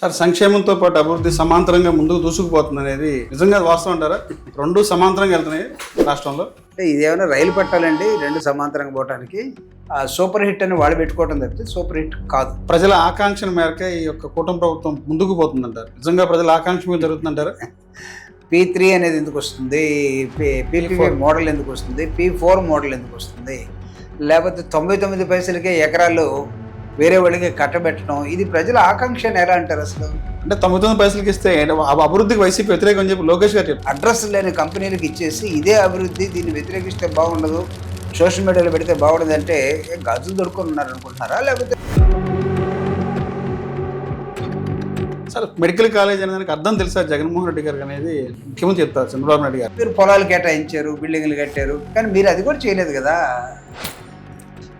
Sir సంక్షేమంతో పాటు అభివృద్ధి సమాంతరంగా ముందుకు దూసుకుపోతుంది అనేది నిజంగా వాస్తవం అంటారా? రెండు సమాంతరంగా వెళ్తున్నాయి రాష్ట్రంలో. అంటే ఇదేమైనా రైలు పట్టాలండి రెండు సమాంతరంగా పోవడానికి. ఆ సూపర్ హిట్ అని వాళ్ళు పెట్టుకోవడం తప్పితే సూపర్ హిట్ కాదు. ప్రజల ఆకాంక్షల మేరకే ఈ యొక్క కూటమి ప్రభుత్వం ముందుకు పోతుందంటారు. నిజంగా ప్రజల ఆకాంక్ష మీద జరుగుతుందంటారా? P3 అనేది ఎందుకు వస్తుంది, P4 మోడల్ ఎందుకు వస్తుంది, P4 మోడల్ ఎందుకు వస్తుంది, లేకపోతే 99 పైసలకే ఎకరాలు వేరే వాళ్ళకి కట్టబెట్టడం, ఇది ప్రజల ఆకాంక్ష ఎలా అంటారు అసలు? అంటే 99 పైసలకి ఇస్తే అభివృద్ధికి వైసీపీ వ్యతిరేకం అని చెప్పి లోకేష్ గారు చెప్పారు. అడ్రస్ లేని కంపెనీలకు ఇచ్చేసి ఇదే అభివృద్ధి, దీన్ని వ్యతిరేకిస్తే బాగుండదు, సోషల్ మీడియాలో పెడితే బాగుండదు అంటే గాజులు దొరుకుని ఉన్నారు అనుకుంటున్నారా? లేకపోతే సార్ మెడికల్ కాలేజ్ అనేది అర్థం తెలుసా జగన్మోహన్ రెడ్డి గారికి అనేది ముఖ్యమంత్రి చెప్తారు చంద్రబాబు నాయుడు గారు. మీరు పొలాలు కేటాయించారు, బిల్డింగ్లు కట్టారు, కానీ మీరు అది కూడా చేయలేదు కదా.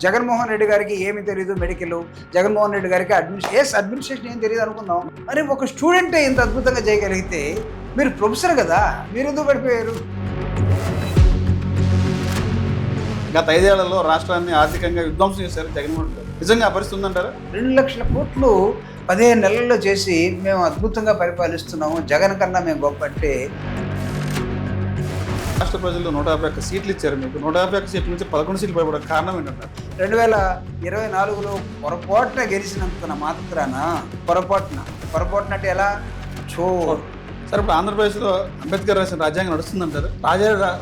జగన్మోహన్ రెడ్డి గారికి ఏమి తెలియదు మెడికల్, జగన్మోహన్ రెడ్డి గారికి అడ్మినిస్ట్రేషన్ ఏం తెలియదు అనుకుందాం. మరి ఒక స్టూడెంటే ఇంత అద్భుతంగా చేయగలిగితే మీరు ప్రొఫెసర్ కదా, మీరు ఎందుకు పడిపోయారు? గత 5 ఏళ్లలో రాష్ట్రాన్ని ఆర్థికంగా విధ్వంసం చేశారు జగన్మోహన్ రెడ్డి గారు. నిజంగా పరిస్థితి ఉందంటారా? 2 లక్షల కోట్లు 15 నెలల్లో చేసి మేము అద్భుతంగా పరిపాలిస్తున్నాము, జగన్ కన్నా మేము గొప్ప అంటే. రాష్ట్ర ప్రజలు 151 సీట్లు ఇచ్చారు మీకు. 151 సీట్ల నుంచి 11 సీట్లు పడిపోవడానికి కారణం ఏంటంటారు? 2024లో పొరపాటున గెలిచినంత మాత్రాన పొరపాటున అంటే ఎలా సార్ ఇప్పుడు ఆంధ్రప్రదేశ్లో అంబేద్కర్ రాసిన రాజ్యాంగం నడుస్తుందంటారు.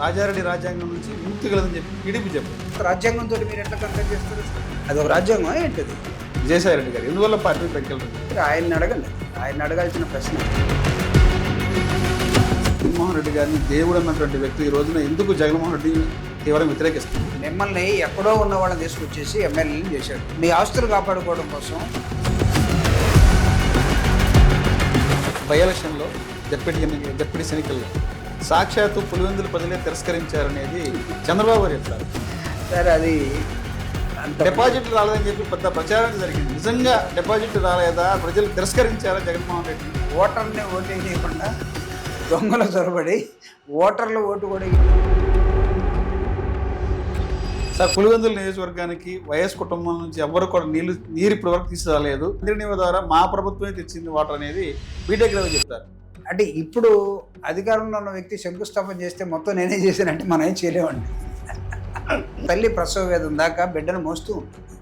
రాజారెడ్డి రాజ్యాంగం నుంచి విముక్తి కలదని చెప్పి టీడీపీ చెప్పారు. రాజ్యాంగంతో మీరు ఎట్లా కంపేర్ చేస్తారు? అది ఒక రాజ్యాంగం ఏంటిది? విజయసాయి రెడ్డి గారు ఎందువల్ల పార్టీ పెట్టుకెళ్ళారు? ఆయన్ని అడగండి, ఆయన అడగాల్సిన ప్రశ్న. జగన్మోహన్ రెడ్డి గారిని దేవుడు అన్నటువంటి వ్యక్తి ఈ రోజున ఎందుకు జగన్మోహన్ రెడ్డి తీవ్రంగా వ్యతిరేకిస్తుంది? మిమ్మల్ని ఎక్కడో ఉన్న వాళ్ళని తీసుకొచ్చేసి ఎమ్మెల్యేని చేశాడు మీ ఆస్తులు కాపాడుకోవడం కోసం. బై ఎలక్షన్లో జడ్పీటీ ఎన్నికల్లో సాక్షాత్తు పులివెందుల ప్రజలే తిరస్కరించారనేది చంద్రబాబు గారు చెప్తారు. సరే, అది డిపాజిట్ రాలేదని చెప్పి పెద్ద ప్రచారం జరిగింది. నిజంగా డిపాజిట్ రాలేదా, ప్రజలు తిరస్కరించారా జగన్మోహన్ రెడ్డి? ఓటర్ని ఓటు చేయకుండా దొంగలు చొరబడి ఓటర్లు ఓటు కూడా. సార్ పులివెందుల నియోజకవర్గానికి వైఎస్ కుటుంబం నుంచి ఎవరు కూడా నీరు ఇప్పటి వరకు తీసుకురాలేదు. నీరు ద్వారా మా ప్రభుత్వమే తెచ్చింది వాటర్ అనేది బీటెక్ రవి చెప్తారు. అంటే ఇప్పుడు అధికారంలో ఉన్న వ్యక్తి శంకుస్థాపన చేస్తే మొత్తం నేనే చేశానంటే మనం ఏం చేయలేమండి. తల్లి ప్రసవ వేదం దాకా బిడ్డను మోస్తూ ఉంటుంది,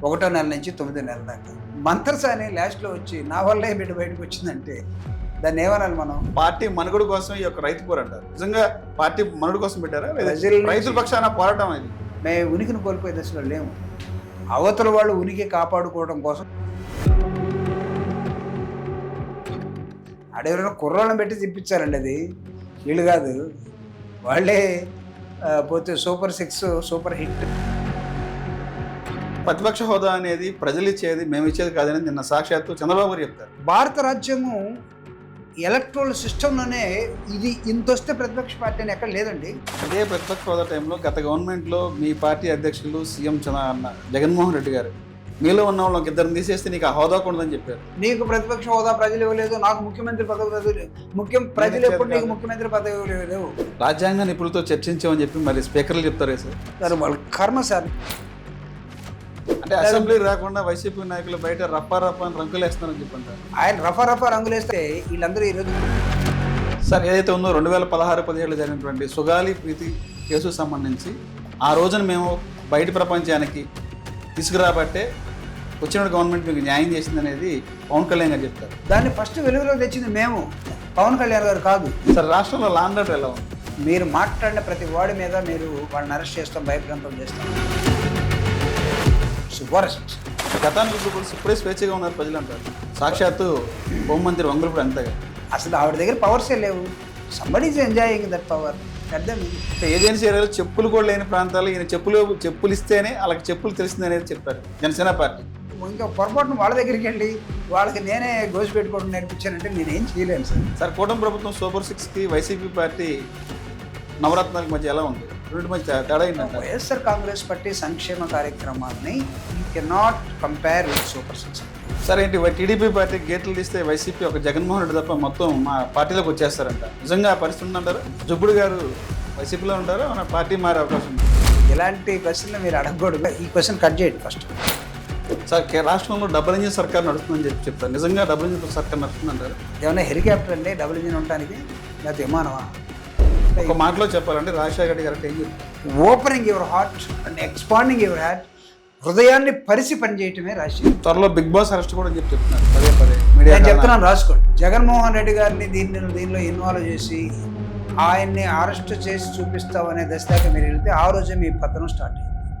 1వ నెల నుంచి 9వ నెల దాకా. మంత్రసాని లాస్ట్లో వచ్చి నా వల్లే బిడ్డ బయటకు వచ్చిందంటే దాన్ని ఏమనాలి మనం? పార్టీ మనుగడ కోసం ఈ యొక్క రైతు పోరాటారు. నిజంగా పార్టీ మనుగడ కోసం పెట్టారా? రైతుల పక్షాన పోరాటం అది. మేము ఉనికిని కోల్పోయే దశలో లేము. అవతల వాళ్ళు ఉనికి కాపాడుకోవడం కోసం అడవిలో కుర్రాళ్ళని పెట్టి తిప్పించారండి. అది వీళ్ళు కాదు, వాళ్ళే పోతే సూపర్ 6 సూపర్ హిట్. ప్రతిపక్ష హోదా అనేది ప్రజలు ఇచ్చేది, మేము ఇచ్చేది కాదని నిన్న సాక్షాత్తు చంద్రబాబు గారు చెప్తారు. భారత రాజ్యాంగం ఎలక్ట్రల్ సిస్టంలోనే ఇది ఇంత వస్తే ప్రతిపక్ష పార్టీ అని ఎక్కడ లేదండి. అదే ప్రతిపక్ష హోదా టైంలో గత గవర్నమెంట్లో మీ పార్టీ అధ్యక్షులు సీఎం జగన్మోహన్ రెడ్డి గారు మీలో ఉన్న వాళ్ళకి 2 తీసేస్తే నీకు ఆ హోదా కూడదని చెప్పారు. నీకు ప్రతిపక్ష హోదా ప్రజలు ఇవ్వలేదు, నాకు ముఖ్యమంత్రి పదవి ప్రజలు ఎప్పుడు నీకు ముఖ్యమంత్రి పదవి ఇవ్వలేదు. రాజ్యాంగ నిపుణులతో చర్చించామని చెప్పి మరి స్పీకర్లు చెప్తారు సార్. వాళ్ళ కర్మ సార్. అంటే అసెంబ్లీ రాకుండా వైసీపీ నాయకులు బయట రఫా అని రంగులు వేస్తున్నారని చెప్పంటారు. ఆయన రఫా రంగులు వేస్తే వీళ్ళందరూ ఈరోజు సార్ ఏదైతే ఉందో 2016-17 జరిగినటువంటి సుగాలి ప్రీతి కేసుకు సంబంధించి ఆ రోజున మేము బయట ప్రపంచానికి తీసుకురాబట్టే వచ్చిన గవర్నమెంట్ మీకు న్యాయం చేసింది అనేది పవన్ కళ్యాణ్ గారు చెప్తారు. దాన్ని ఫస్ట్ వెలుగులో తెచ్చింది మేము, పవన్ కళ్యాణ్ గారు కాదు. సార్ రాష్ట్రంలో లా అండ్ ఆర్డర్ ఎలా ఉంది? మీరు మాట్లాడిన ప్రతి వాడి మీద మీరు వాళ్ళని అరెస్ట్ చేస్తాం, భయప్రాంతం చేస్తాం. గతానికి ఇప్పుడే స్వేచ్ఛగా ఉన్నారు ప్రజలు అంటారు. సాక్షాత్తు హోంమంత్రి వంగులపూడి అంతగా అసలు ఆవిడ దగ్గర పవర్సే లేవు. Somebody is enjoying that power. అర్థం ఏజెన్సీ ఏరియాలో చెప్పులు కూడా లేని ప్రాంతాల్లో ఈయన చెప్పులు ఇస్తేనే వాళ్ళకి చెప్పులు తెలిసింది అనేది చెప్పారు జనసేన పార్టీ. ఇంకా పొరపాటున వాళ్ళ దగ్గరికి వెళ్ళి వాళ్ళకి నేనే గోసి పెట్టుకోవడం నేర్పించానంటే నేనేం చేయలేను సార్. సార్ కూటమి ప్రభుత్వం సూపర్ 6కి వైసీపీ పార్టీ నవరత్నాలకు మధ్య ఎలా ఉంది? రెండు మధ్య తేడా ఏంటంటే వైఎస్ఆర్ కాంగ్రెస్ పార్టీ సంక్షేమ కార్యక్రమాలని you cannot compare with super 6. Sir ఏంటి టీడీపీ పార్టీ గేట్లు తీస్తే వైసీపీ ఒక జగన్మోహన్ రెడ్డి తప్ప మొత్తం మా పార్టీలోకి వచ్చేస్తారంట. నిజంగా పరిస్థితి ఉందంటారు? జుబ్బుడు గారు వైసీపీలో ఉంటారా, మన పార్టీ మారే అవకాశం ఉంది? ఇలాంటి క్వశ్చన్లు మీరు అడగకూడదు. ఈ క్వశ్చన్ కట్ చేయండి ఫస్ట్. సార్ రాష్ట్రంలో డబుల్ ఇంజిన్ సర్కార్ నడుస్తుందని చెప్తారు. నిజంగా డబుల్ ఇంజిన్ సర్కార్ నడుస్తుందంటారు? ఏమైనా హెలికాప్టర్ అండి డబుల్ ఇంజిన్ ఉండటానికి, లేకపోతే విమానమా? ఒక మాటలో చెప్పాలంటే రాజశేఖర రెడ్డి గారు ఏం చెప్తారు? Opening your heart and expanding your heart, హృదయాన్ని పరిచి పనిచేయటమే రాజశేఖర్. త్వరలో బిగ్ బాస్ అరెస్ట్ కూడా అని చెప్తున్నారు పదే పదే మీడియా. నేను చెప్తున్నాను రాసుకోండి. జగన్మోహన్ రెడ్డి గారిని దీనిలో ఇన్వాల్వ్ చేసి ఆయన్ని అరెస్ట్ చేసి చూపిస్తామనే దశ దాకా మీరు వెళ్తే ఆ రోజే మీ పతనం స్టార్ట్ అయింది.